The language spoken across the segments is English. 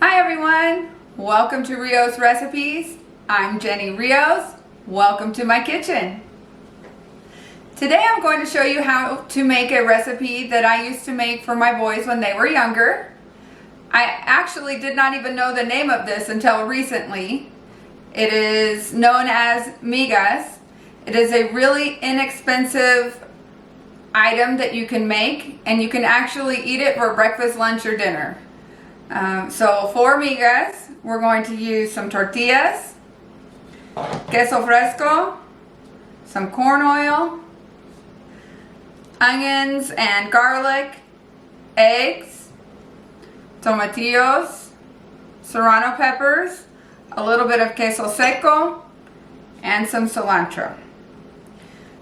Hi everyone, welcome to Rios Recipes. I'm Jenny Rios. Welcome to my kitchen. Today I'm going to show you how to make a recipe that I used to make for my boys when they were younger. I actually did not even know the name of this until recently. It is known as Migas. It is a really inexpensive item that you can make, and you can actually eat it for breakfast, lunch, or dinner. So for migas, we're going to use some tortillas, queso fresco, some corn oil, onions and garlic, eggs, tomatillos, serrano peppers, a little bit of queso seco, and some cilantro.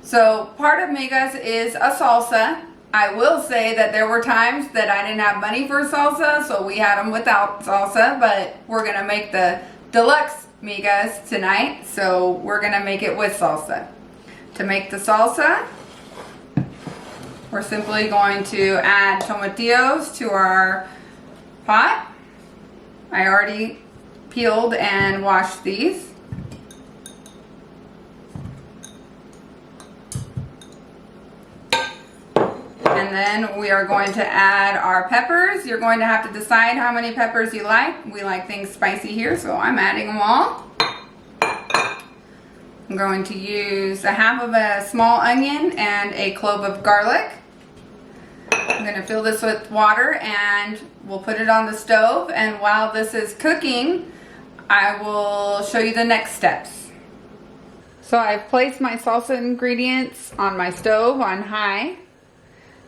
So part of migas is a salsa. I will say that there were times that I didn't have money for salsa, so we had them without salsa, but we're going to make the deluxe migas tonight, so we're going to make it with salsa. To make the salsa, we're simply going to add tomatillos to our pot. I already peeled and washed these. And then we are going to add our peppers. You're going to have to decide how many peppers you like. We like things spicy here, so I'm adding them all. I'm going to use a half of a small onion and a clove of garlic. I'm going to fill this with water and we'll put it on the stove. And while this is cooking, I will show you the next steps. So I've placed my salsa ingredients on my stove on high.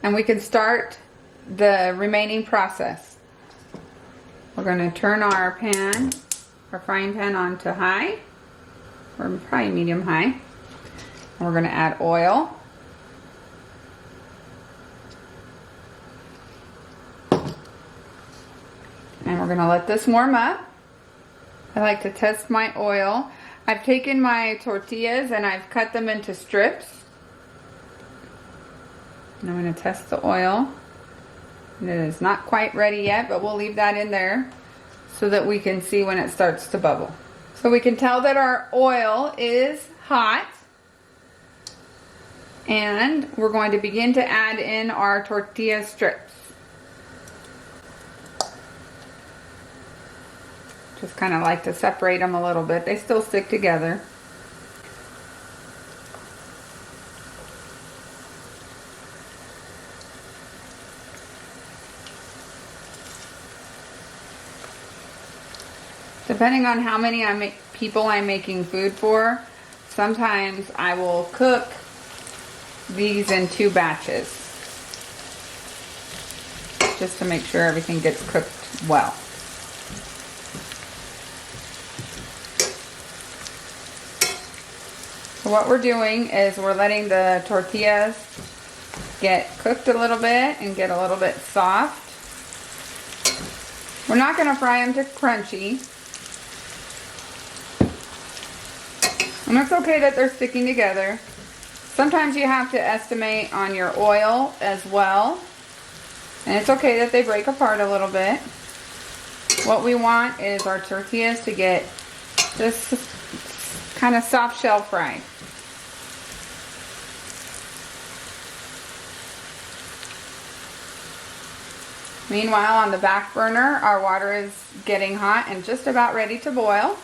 And we can start the remaining process. We're going to turn our frying pan on to high, or probably medium high. And we're going to add oil. And we're going to let this warm up. I like to test my oil. I've taken my tortillas and I've cut them into strips. And I'm going to test the oil. And it is not quite ready yet, but we'll leave that in there so that we can see when it starts to bubble. So we can tell that our oil is hot. And we're going to begin to add in our tortilla strips. Just kind of like to separate them a little bit. They still stick together. Depending on how many people I'm making food for, sometimes I will cook these in 2 batches, just to make sure everything gets cooked well. So what we're doing is we're letting the tortillas get cooked a little bit and get a little bit soft. We're not going to fry them to crunchy. And it's okay that they're sticking together. Sometimes you have to estimate on your oil as well. And it's okay that they break apart a little bit. What we want is our tortillas to get just kind of soft shell fried. Meanwhile, on the back burner, our water is getting hot and just about ready to boil.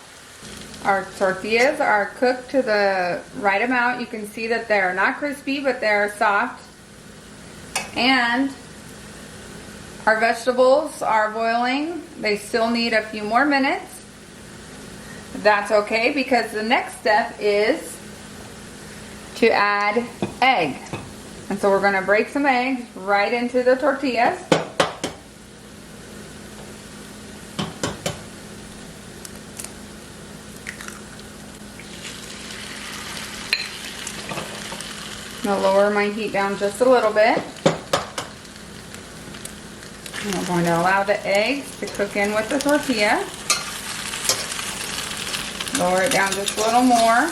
Our tortillas are cooked to the right amount. You can see that they're not crispy, but they're soft. And our vegetables are boiling. They still need a few more minutes. That's okay, because the next step is to add egg. And so we're going to break some eggs right into the tortillas. I'm going to lower my heat down just a little bit. And I'm going to allow the eggs to cook in with the tortilla. Lower it down just a little more.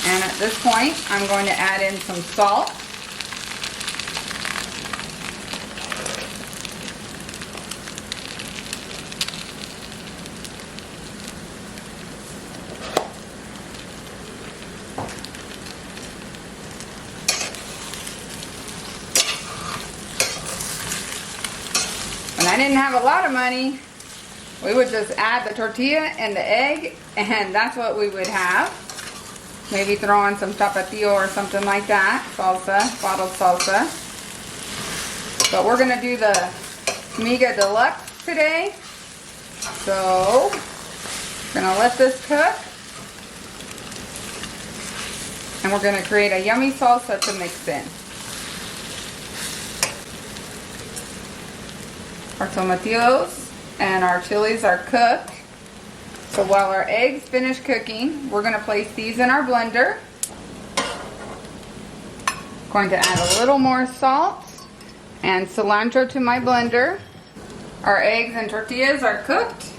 And at this point, I'm going to add in some salt. I didn't have a lot of money, we would just add the tortilla and the egg, and that's what we would have. Maybe throw on some tapatio or something like that, salsa, bottled salsa. But we're gonna do the Miga Deluxe today. So, we're gonna let this cook. And we're gonna create a yummy salsa to mix in. Our tomatillos and our chilies are cooked. So while our eggs finish cooking, we're going to place these in our blender. Going to add a little more salt and cilantro to my blender. Our eggs and tortillas are cooked.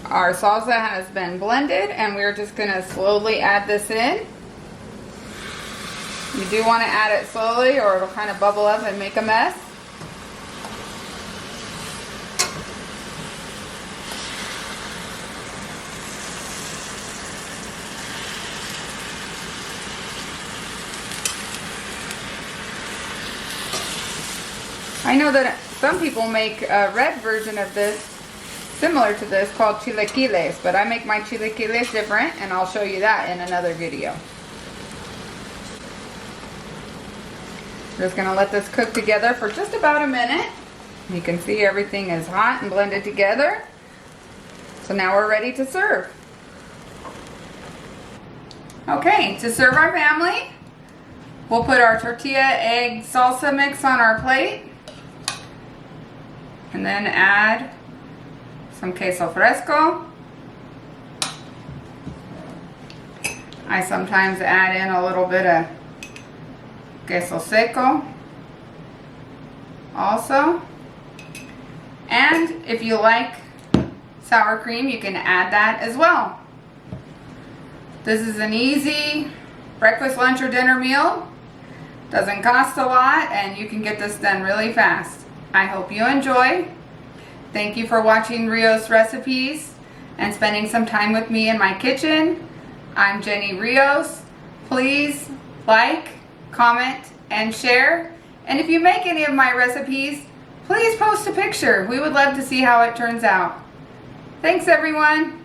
Our salsa has been blended, and we're just going to slowly add this in. You do want to add it slowly or it'll kind of bubble up and make a mess. I know that some people make a red version of this, similar to this, called chilaquiles, but I make my chilaquiles different, and I'll show you that in another video. We're just going to let this cook together for just about a minute. You can see everything is hot and blended together. So now we're ready to serve. Okay, to serve our family, we'll put our tortilla egg salsa mix on our plate. And then add some queso fresco. I sometimes add in a little bit of queso seco also. And if you like sour cream, you can add that as well. This is an easy breakfast, lunch, or dinner meal. Doesn't cost a lot, and you can get this done really fast. I hope you enjoy. Thank you for watching Rios Recipes and spending some time with me in my kitchen. I'm Jenny Rios. Please like, comment, and share. And if you make any of my recipes, please post a picture. We would love to see how it turns out. Thanks, everyone.